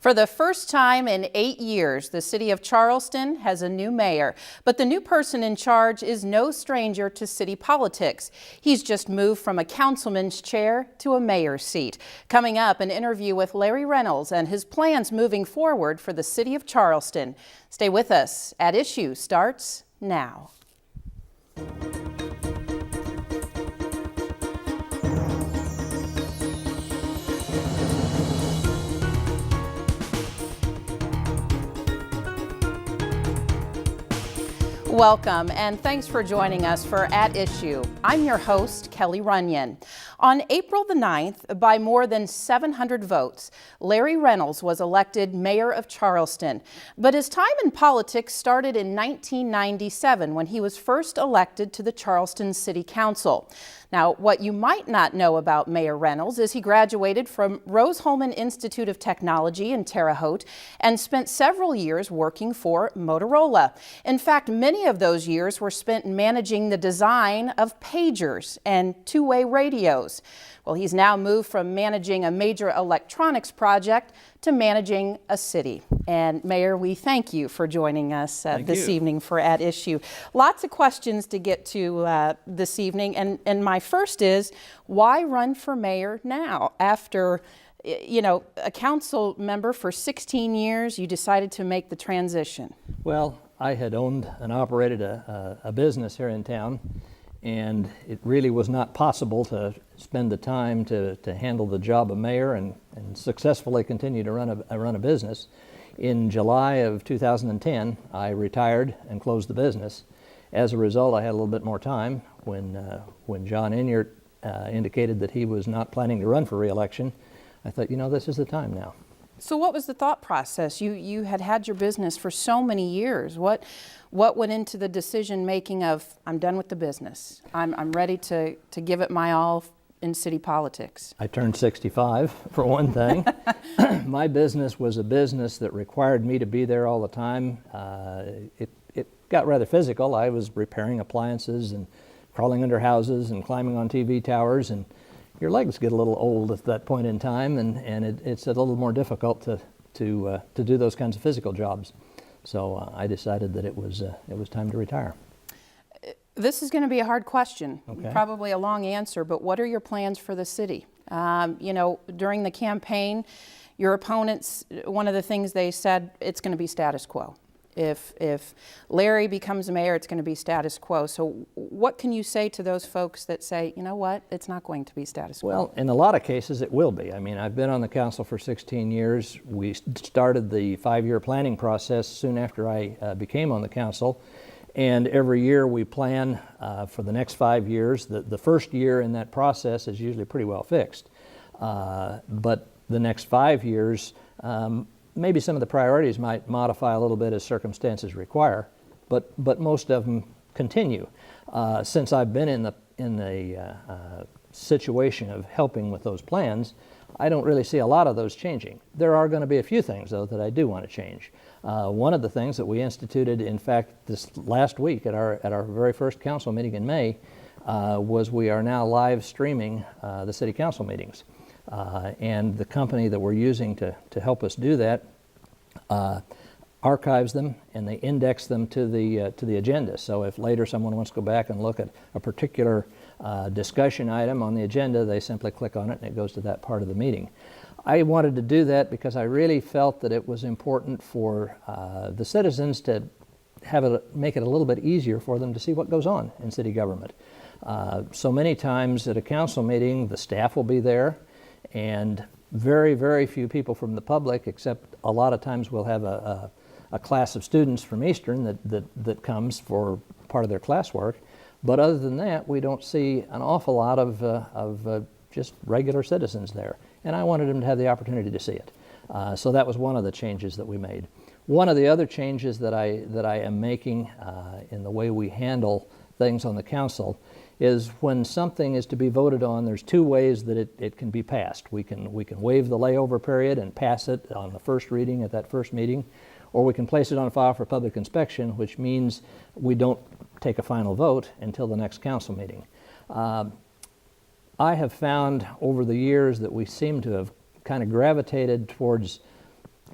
For the first time in 8 years, the city of Charleston has a new mayor. But the new person in charge is no stranger to city politics. He's just moved from a councilman's chair to a mayor's seat. Coming up, an interview with Larry Rennels and his plans moving forward for the city of Charleston. Stay with us. At Issue starts now. Welcome, and thanks for joining us for At Issue. I'm your host, Kelly Runyon. On April the 9th, by more than 700 votes, Larry Rennels was elected mayor of Charleston. But his time in politics started in 1997 when he was first elected to the Charleston City Council. Now, what you might not know about Mayor Rennels is he graduated from Rose-Hulman Institute of Technology in Terre Haute and spent several years working for Motorola. In fact, many of those years were spent managing the design of pagers and two-way radios. Well, he's now moved from managing a major electronics project to managing a city. And Mayor, we thank you for joining us this evening for At Issue. Lots of questions to get to this evening. And my first is, why run for mayor now? After, a council member for 16 years, you decided to make the transition. Well, I had owned and operated a business here in town, and it really was not possible to spend the time to handle the job of mayor and successfully continue to run a business. In July of 2010, I retired and closed the business. As a result, I had a little bit more time. When John Inyart indicated that he was not planning to run for re-election, I thought, this is the time now. So what was the thought process? You had your business for so many years. What went into the decision making of, I'm done with the business, I'm ready to give it my all in city politics? I turned 65, for one thing. My business was a business that required me to be there all the time. It got rather physical. I was repairing appliances and crawling under houses and climbing on TV towers, and your legs get a little old at that point in time, and it's a little more difficult to do those kinds of physical jobs. So I decided that it was time to retire. This is going to be a hard question, okay. Probably a long answer, but what are your plans for the city? During the campaign, your opponents, one of the things they said, it's going to be status quo. If Larry becomes mayor, it's going to be status quo. So what can you say to those folks that say, you know what, it's not going to be status quo? Well, in a lot of cases it will be. I mean, I've been on the council for 16 years. We started the 5-year planning process soon after I became on the council. And every year we plan for the next 5 years. The first year in that process is usually pretty well fixed. But the next 5 years, maybe some of the priorities might modify a little bit as circumstances require, but most of them continue. Since I've been in the situation of helping with those plans, I don't really see a lot of those changing. There are going to be a few things, though, that I do want to change. One of the things that we instituted, in fact, this last week at our very first council meeting in May, was we are now live streaming the city council meetings. And the company that we're using to help us do that archives them, and they index them to the agenda. So if later someone wants to go back and look at a particular discussion item on the agenda, they simply click on it and it goes to that part of the meeting. I wanted to do that because I really felt that it was important for the citizens to make it a little bit easier for them to see what goes on in city government. So many times at a council meeting, the staff will be there, and very, very few people from the public, except a lot of times we'll have a class of students from Eastern that comes for part of their classwork. But other than that, we don't see an awful lot of just regular citizens there. And I wanted them to have the opportunity to see it. So that was one of the changes that we made. One of the other changes that I am making in the way we handle things on the council is when something is to be voted on, there's two ways that it can be passed. We can waive the layover period and pass it on the first reading at that first meeting, or we can place it on file for public inspection, which means we don't take a final vote until the next council meeting. I have found over the years that we seem to have kind of gravitated towards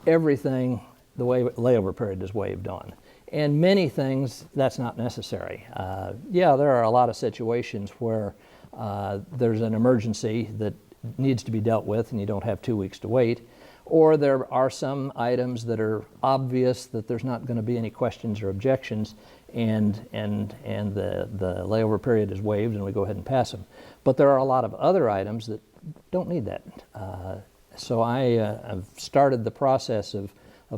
everything the layover period is waived on. And many things, that's not necessary. Yeah, there are a lot of situations where there's an emergency that needs to be dealt with and you don't have 2 weeks to wait. Or there are some items that are obvious that there's not going to be any questions or objections, and the layover period is waived and we go ahead and pass them. But there are a lot of other items that don't need that. So I've started the process of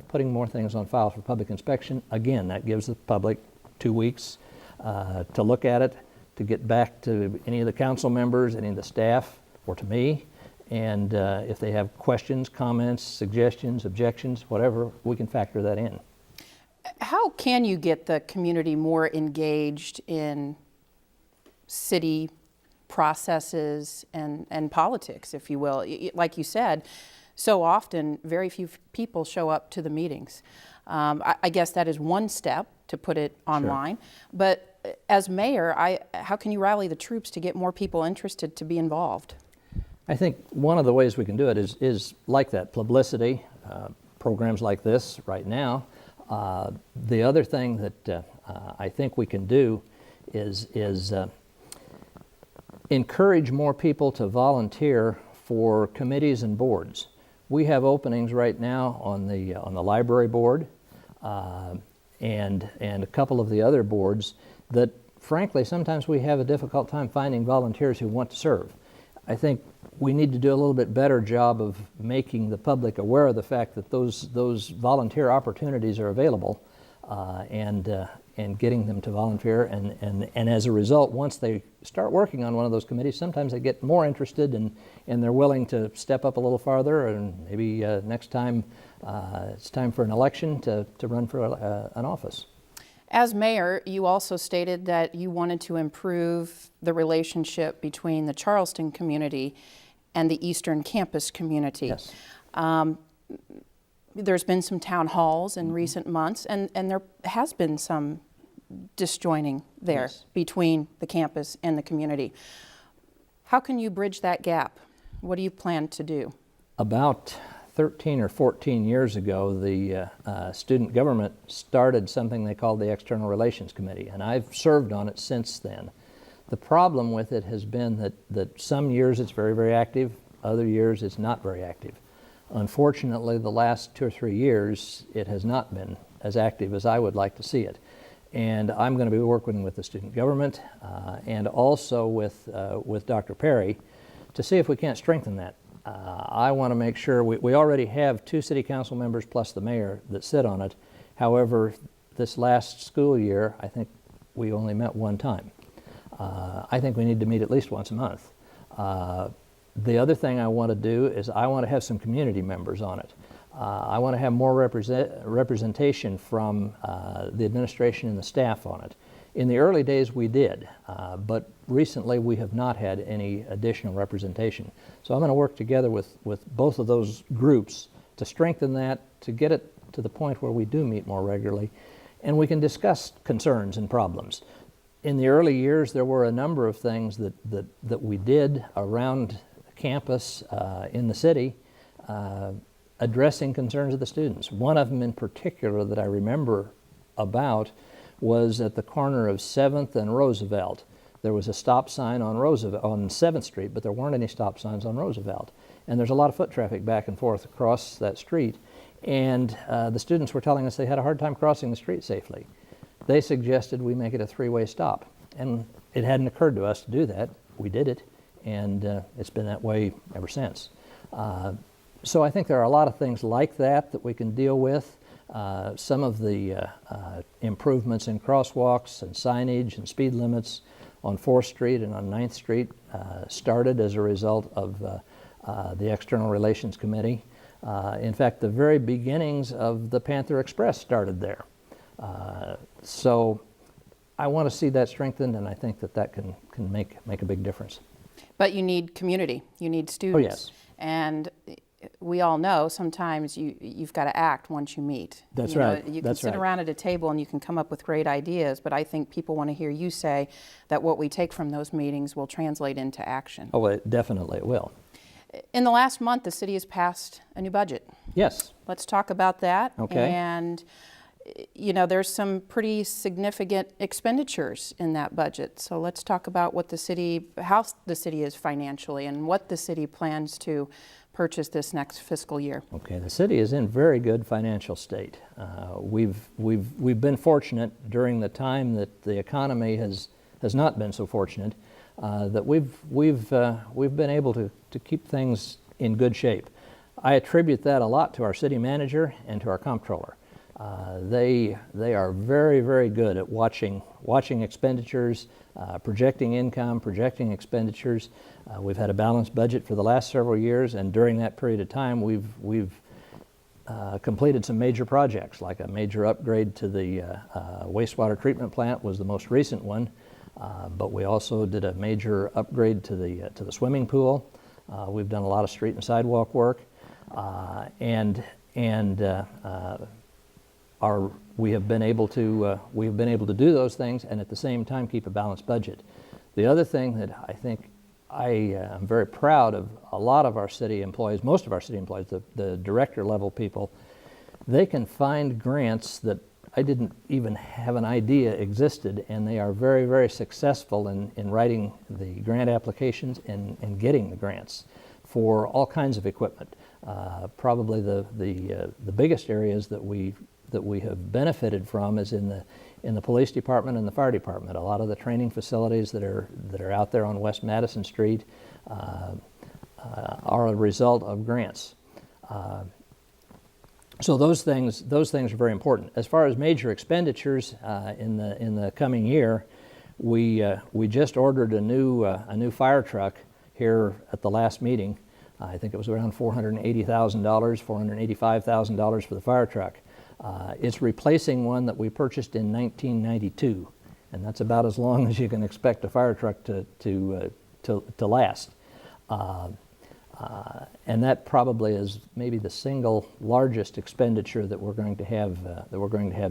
putting more things on file for public inspection. Again, that gives the public 2 weeks to look at it, to get back to any of the council members, any of the staff, or to me. And if they have questions, comments, suggestions, objections, whatever, we can factor that in. How can you get the community more engaged in city processes and politics, if you will? Like you said, so often very few people show up to the meetings. I guess that is one step to put it online. Sure. But as mayor, how can you rally the troops to get more people interested to be involved? I think one of the ways we can do it is like that, publicity, programs like this right now. The other thing that I think we can do is encourage more people to volunteer for committees and boards. We have openings right now on the library board and a couple of the other boards that, frankly, sometimes we have a difficult time finding volunteers who want to serve. I think we need to do a little bit better job of making the public aware of the fact that those volunteer opportunities are available, and getting them to volunteer. And as a result, once they start working on one of those committees, sometimes they get more interested and they're willing to step up a little farther. And maybe next time it's time for an election to run for an office. As mayor, you also stated that you wanted to improve the relationship between the Charleston community and the Eastern Campus community. Yes. There's been some town halls in recent months, and there has been some disjoining there. Yes. Between the campus and the community. How can you bridge that gap? What do you plan to do? About 13 or 14 years ago, the student government started something they called the External Relations Committee, and I've served on it since then. The problem with it has been that some years it's very, very active, other years it's not very active. Unfortunately, the last 2 or 3 years, it has not been as active as I would like to see it. And I'm going to be working with the student government and also with Dr. Perry to see if we can't strengthen that. I want to make sure we already have 2 city council members plus the mayor that sit on it. However, this last school year, I think we only met one time. I think we need to meet at least once a month. The other thing I want to do is I want to have some community members on it. I want to have more representation from the administration and the staff on it. In the early days we did, but recently we have not had any additional representation. So I'm going to work together with both of those groups to strengthen that, to get it to the point where we do meet more regularly, and we can discuss concerns and problems. In the early years, there were a number of things that we did around campus in the city, addressing concerns of the students. One of them in particular that I remember about was at the corner of 7th and Roosevelt. There was a stop sign on 7th Street, but there weren't any stop signs on Roosevelt. And there's a lot of foot traffic back and forth across that street. And the students were telling us they had a hard time crossing the street safely. They suggested we make it a 3-way stop. And it hadn't occurred to us to do that. We did it, and it's been that way ever since. So I think there are a lot of things like that we can deal with. Some of the improvements in crosswalks and signage and speed limits on 4th Street and on 9th Street started as a result of the External Relations Committee. In fact, the very beginnings of the Panther Express started there. So I want to see that strengthened, and I think that can make a big difference. But you need community. You need students. Oh, yes. And we all know sometimes you've got to act once you meet. That's right. You can sit around at a table and you can come up with great ideas, but I think people want to hear you say that what we take from those meetings will translate into action. Oh, definitely it will. In the last month, the city has passed a new budget. Yes. Let's talk about that. Okay. And, you know, there's some pretty significant expenditures in that budget. So let's talk about what the city, how the city is financially and what the city plans to purchase this next fiscal year. Okay, the city is in very good financial state. We've been fortunate during the time that the economy has not been so fortunate that we've been able to keep things in good shape. I attribute that a lot to our city manager and to our comptroller. They are very, very good at watching expenditures, projecting income, projecting expenditures. We've had a balanced budget for the last several years, and during that period of time, we've completed some major projects, like a major upgrade to the wastewater treatment plant was the most recent one. But we also did a major upgrade to the swimming pool. We've done a lot of street and sidewalk work, we have been able to do those things and at the same time keep a balanced budget. The other thing that I think I am very proud of a lot of our city employees, most of our city employees, the director level people, they can find grants that I didn't even have an idea existed, and they are very, very successful in writing the grant applications and getting the grants for all kinds of equipment. Probably the biggest areas that we have benefited from is in the police department and the fire department. A lot of the training facilities that are out there on West Madison Street are a result of grants. So those things are very important. As far as major expenditures in the coming year, we just ordered a new fire truck here at the last meeting. I think it was around $480,000, $485,000 for the fire truck. It's replacing one that we purchased in 1992, and that's about as long as you can expect a fire truck to last. And that probably is maybe the single largest expenditure that we're going to have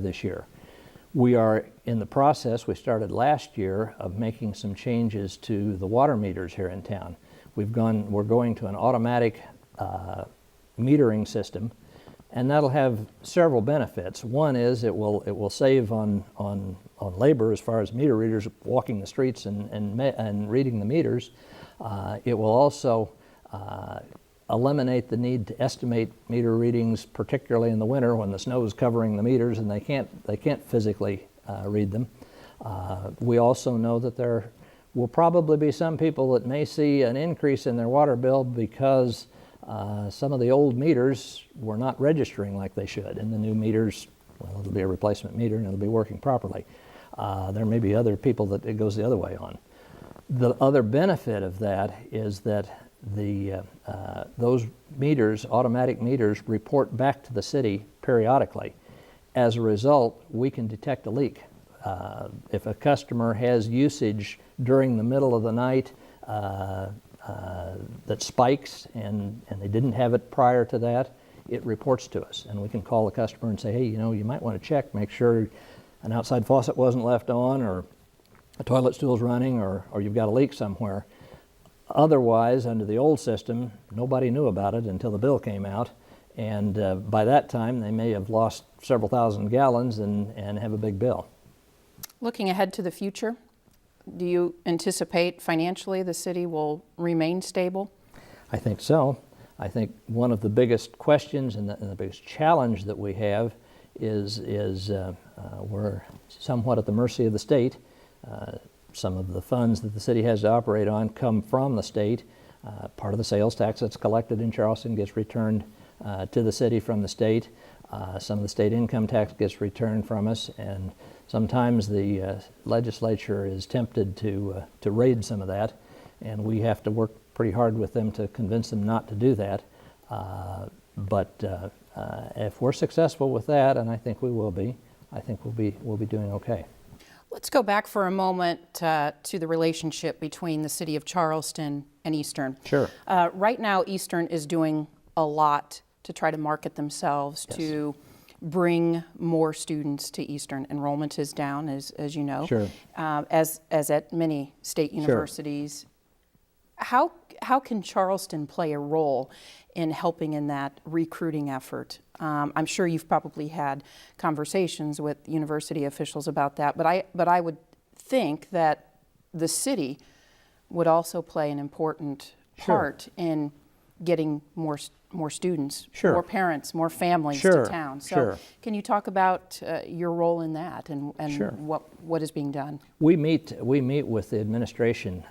this year. We are in the process, we started last year, of making some changes to the water meters here in town. We're going to an automatic metering system, and that'll have several benefits. One is it will save on labor as far as meter readers walking the streets and reading the meters. It will also eliminate the need to estimate meter readings, particularly in the winter when the snow is covering the meters and they can't physically read them. We also know that there will probably be some people that may see an increase in their water bill because some of the old meters were not registering like they should, and the new meters, well, it'll be a replacement meter and it'll be working properly. There may be other people that it goes the other way on. The other benefit of that is that those meters, automatic meters, report back to the city periodically. As a result, we can detect a leak. If a customer has usage during the middle of the night that spikes and they didn't have it prior to that, it reports to us, and we can call the customer and say, hey, you know, you might want to check, make sure an outside faucet wasn't left on, or a toilet stool's running, or you've got a leak somewhere. Otherwise, under the old system, nobody knew about it until the bill came out, and by that time they may have lost several thousand gallons and have a big bill. Looking ahead to the future, do you anticipate financially the city will remain stable? I think so. I think one of the biggest questions and the biggest challenge that we have is we're somewhat at the mercy of the state. Some of the funds that the city has to operate on come from the state. Part of the sales tax that's collected in Charleston gets returned to the city from the state. Some of the state income tax gets returned from us, and sometimes the legislature is tempted to raid some of that, and we have to work pretty hard with them to convince them not to do that. But if we're successful with that, and I think we will be, I think we'll be doing okay. Let's go back for a moment to the relationship between the city of Charleston and Eastern. Sure. Right now, Eastern is doing a lot to try to market themselves, yes, to bring more students to Eastern. Enrollment is down, as you know, sure, as at many state universities. Sure. how can Charleston play a role in helping in that recruiting effort? I'm sure you've probably had conversations with university officials about that, but I would think that the city would also play an important part in getting more students, more parents, more families to town. So can you talk about your role in that and what is being done? We meet with the administration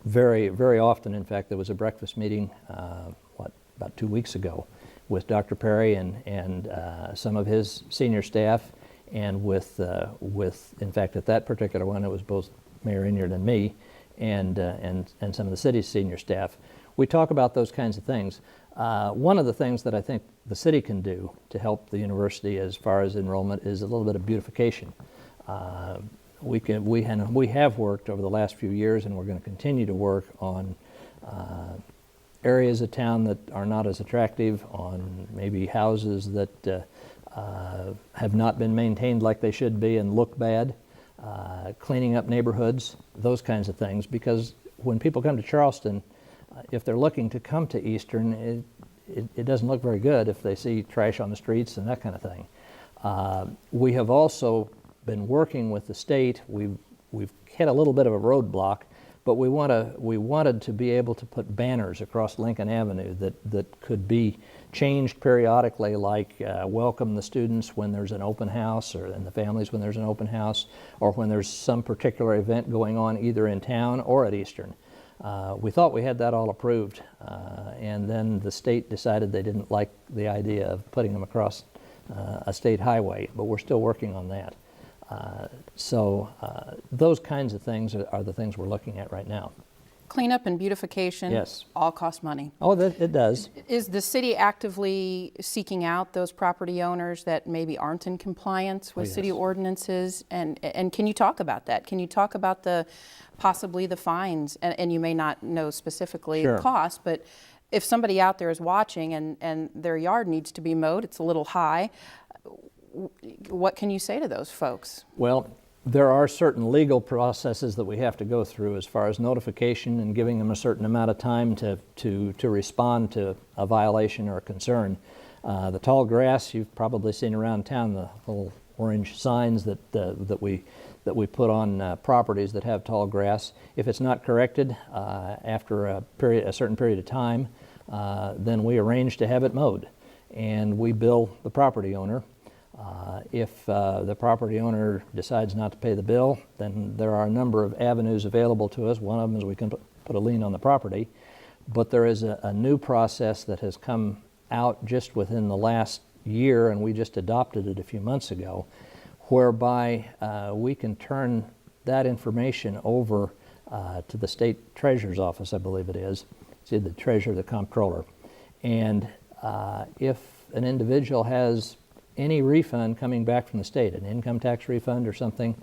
very, very often. In fact, there was a breakfast meeting about 2 weeks ago with Dr. Perry and some of his senior staff, and with in fact at that particular one it was both Mayor Inyard and me, and some of the city's senior staff. We talk about those kinds of things. One of the things that I think the city can do to help the university as far as enrollment is a little bit of beautification. We have worked over the last few years, and we're going to continue to work on areas of town that are not as attractive, on maybe houses that have not been maintained like they should be and look bad, cleaning up neighborhoods, those kinds of things. Because when people come to Charleston, if they're looking to come to Eastern, it doesn't look very good if they see trash on the streets and that kind of thing. We have also been working with the state. We've hit a little bit of a roadblock, but we wanted to be able to put banners across Lincoln Avenue that could be changed periodically, like welcome the students when there's an open house, or and the families when there's an open house, or when there's some particular event going on either in town or at Eastern. We thought we had that all approved, and then the state decided they didn't like the idea of putting them across a state highway, but we're still working on that. So those kinds of things are the things we're looking at right now. Cleanup and beautification all cost money. Oh, it does. Is the city actively seeking out those property owners that maybe aren't in compliance with city ordinances? And can you talk about that? Can you talk about possibly the fines? And you may not know specifically the cost, but if somebody out there is watching and their yard needs to be mowed, it's a little high, what can you say to those folks? Well, there are certain legal processes that we have to go through as far as notification and giving them a certain amount of time to respond to a violation or a concern. The tall grass, you've probably seen around town, the little orange signs that we put on properties that have tall grass. If it's not corrected after a certain period of time, then we arrange to have it mowed, and we bill the property owner. If the property owner decides not to pay the bill, then there are a number of avenues available to us. One of them is we can put a lien on the property, but there is a new process that has come out just within the last year, and we just adopted it a few months ago, whereby we can turn that information over to the state treasurer's office, I believe it is. It's either the treasurer or the comptroller. And if an individual has any refund coming back from the state, an income tax refund or something,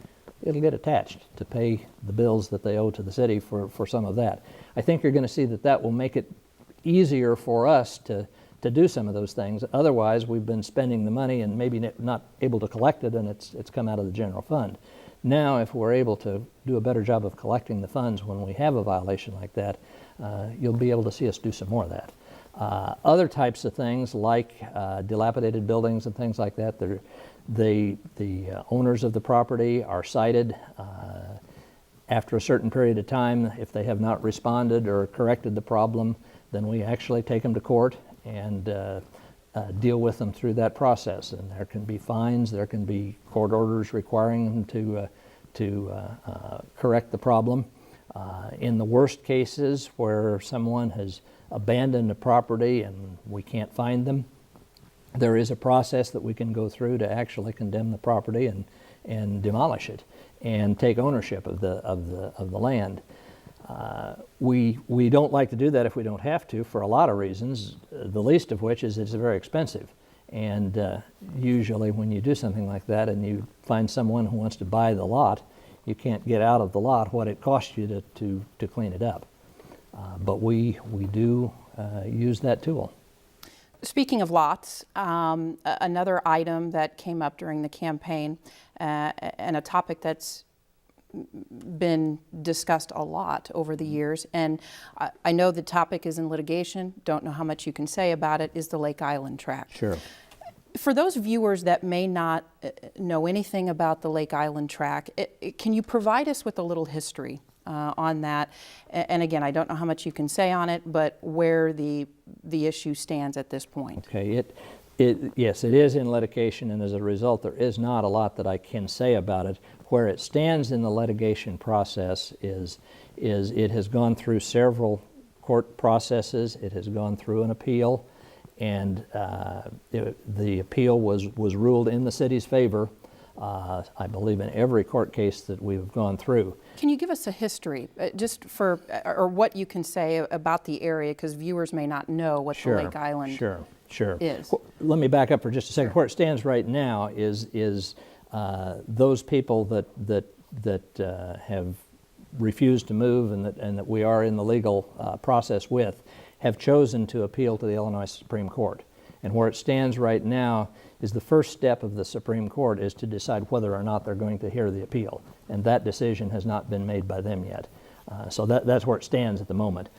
it'll get attached to pay the bills that they owe to the city for some of that. I think you're going to see that will make it easier for us to do some of those things. Otherwise, we've been spending the money and maybe not able to collect it, and it's come out of the general fund. Now, if we're able to do a better job of collecting the funds when we have a violation like that, you'll be able to see us do some more of that. Other types of things like dilapidated buildings and things like that, the owners of the property are cited after a certain period of time. If they have not responded or corrected the problem, then we actually take them to court and deal with them through that process. And there can be fines, there can be court orders requiring them to correct the problem. In the worst cases, where someone has abandoned a property and we can't find them, there is a process that we can go through to actually condemn the property and demolish it and take ownership of the land. We don't like to do that if we don't have to, for a lot of reasons, the least of which is it's very expensive. And usually when you do something like that and you find someone who wants to buy the lot, you can't get out of the lot what it costs you to clean it up. But we do use that tool. Speaking of lots, another item that came up during the campaign and a topic that's been discussed a lot over the years, and I know the topic is in litigation, don't know how much you can say about it, is the Lake Island Tract. Sure. For those viewers that may not know anything about the Lake Island Tract, can you provide us with a little history on that? And again, I don't know how much you can say on it, but where the issue stands at this point. Okay. Yes, it is in litigation, and as a result, there is not a lot that I can say about it. Where it stands in the litigation process is it has gone through several court processes. It has gone through an appeal, and the appeal was ruled in the city's favor, I believe, in every court case that we've gone through. Can you give us a history, just for, or what you can say about the area, because viewers may not know what the Lake Island is. Well, let me back up for just a second. Where it stands right now is those people that have refused to move and that we are in the legal process with have chosen to appeal to the Illinois Supreme Court. And where it stands right now is the first step of the Supreme Court is to decide whether or not they're going to hear the appeal. And that decision has not been made by them yet. So that's where it stands at the moment.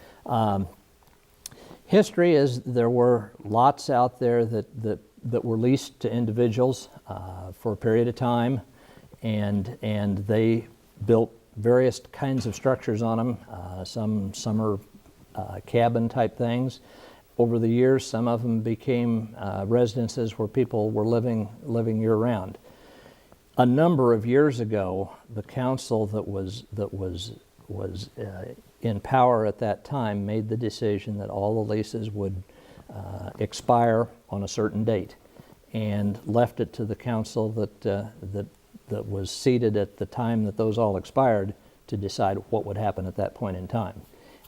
History is there were lots out there that were leased to individuals for a period of time, and they built various kinds of structures on them. Some are cabin type things. Over the years, some of them became residences where people were living year round. A number of years ago, the council that was in power at that time made the decision that all the leases would expire on a certain date, and left it to the council that was seated at the time that those all expired to decide what would happen at that point in time.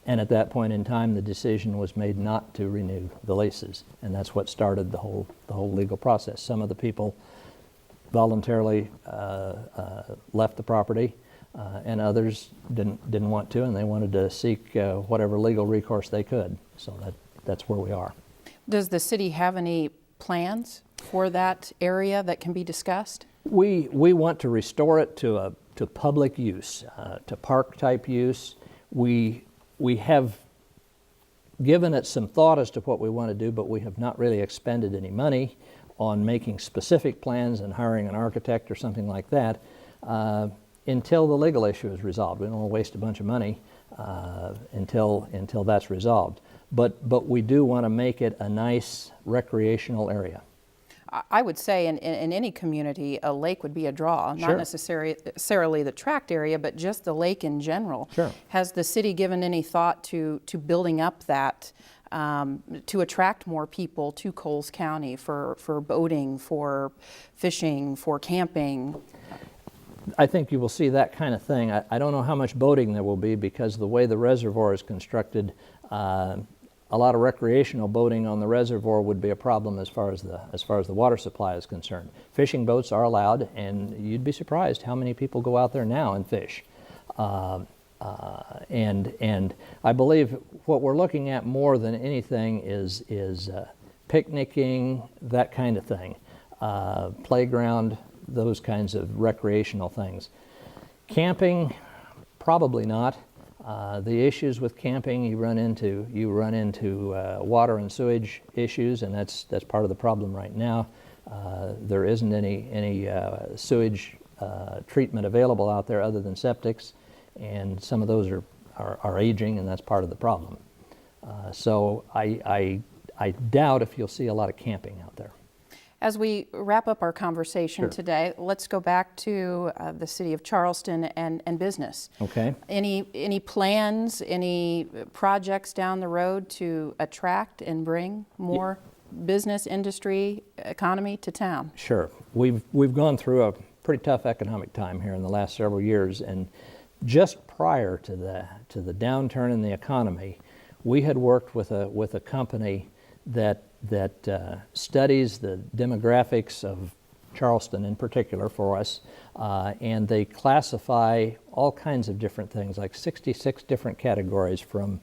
And at that point in time, the decision was made not to renew the leases, and that's what started the whole legal process. Some of the people voluntarily left the property, and others didn't want to, and they wanted to seek whatever legal recourse they could. So that's where we are. Does the city have any plans for that area that can be discussed? We want to restore it to public use, to park type use. We have given it some thought as to what we want to do, but we have not really expended any money on making specific plans and hiring an architect or something like that until the legal issue is resolved. We don't want to waste a bunch of money until that's resolved. But we do want to make it a nice recreational area. I would say in any community, a lake would be a draw, not necessarily the tract area, but just the lake in general. Sure. Has the city given any thought to building up that to attract more people to Coles County for boating, for fishing, for camping? I think you will see that kind of thing. I don't know how much boating there will be because the way the reservoir is constructed, a lot of recreational boating on the reservoir would be a problem as far as the water supply is concerned. Fishing boats are allowed, and you'd be surprised how many people go out there now and fish. And I believe what we're looking at more than anything is picnicking, that kind of thing, playground, those kinds of recreational things. Camping, probably not. The issues with camping, you run into water and sewage issues, and that's part of the problem right now. There isn't any sewage treatment available out there other than septics, and some of those are aging, and that's part of the problem. So I doubt if you'll see a lot of camping out there. As we wrap up our conversation today, let's go back to the city of Charleston and business. Okay. Any plans, any projects down the road to attract and bring more business, industry, economy to town? Sure. We've gone through a pretty tough economic time here in the last several years, and just prior to the downturn in the economy, we had worked with a company that studies the demographics of Charleston in particular for us, and they classify all kinds of different things, like 66 different categories from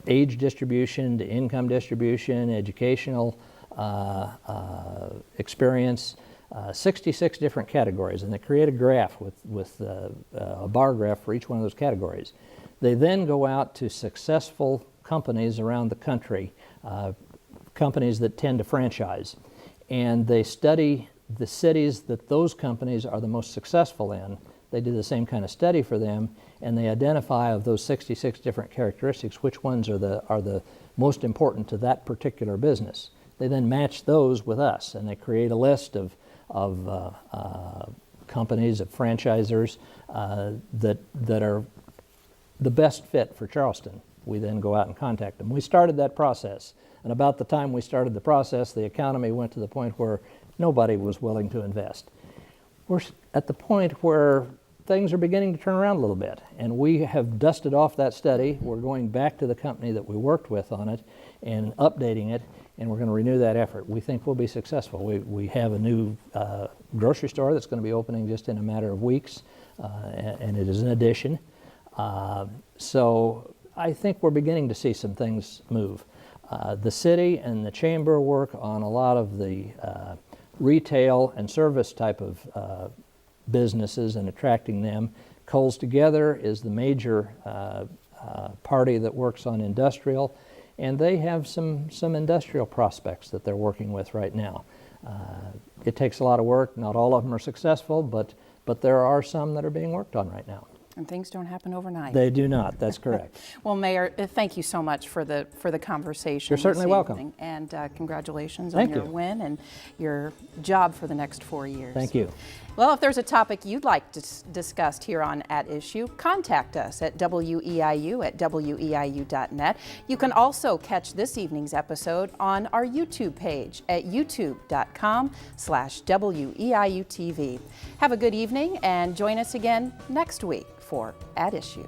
age distribution to income distribution, educational experience, 66 different categories, and they create a graph with a bar graph for each one of those categories. They then go out to successful companies around the country, companies that tend to franchise, and they study the cities that those companies are the most successful in. They do the same kind of study for them, and they identify of those 66 different characteristics which ones are the most important to that particular business. They then match those with us, and they create a list of companies, of franchisors that are the best fit for Charleston. We then go out and contact them. We started that process, and about the time we started the process, the economy went to the point where nobody was willing to invest. We're at the point where things are beginning to turn around a little bit, and we have dusted off that study. We're going back to the company that we worked with on it and updating it, and we're going to renew that effort. We think we'll be successful. We have a new grocery store that's going to be opening just in a matter of weeks, and it is an addition. So I think we're beginning to see some things move. The city and the chamber work on a lot of the retail and service type of businesses and attracting them. Kohl's Together is the major party that works on industrial, and they have some industrial prospects that they're working with right now. It takes a lot of work. Not all of them are successful, but there are some that are being worked on right now. And things don't happen overnight. They do not. That's correct. Well, Mayor, thank you so much for the conversation. You're certainly welcome. Evening. And congratulations Thank on your you. win and your job for the next 4 years. Thank you. Well, if there's a topic you'd like discussed here on At Issue, contact us at weiu@weiu.net. You can also catch this evening's episode on our YouTube page at youtube.com/WEIU TV. Have a good evening and join us again next week for At Issue.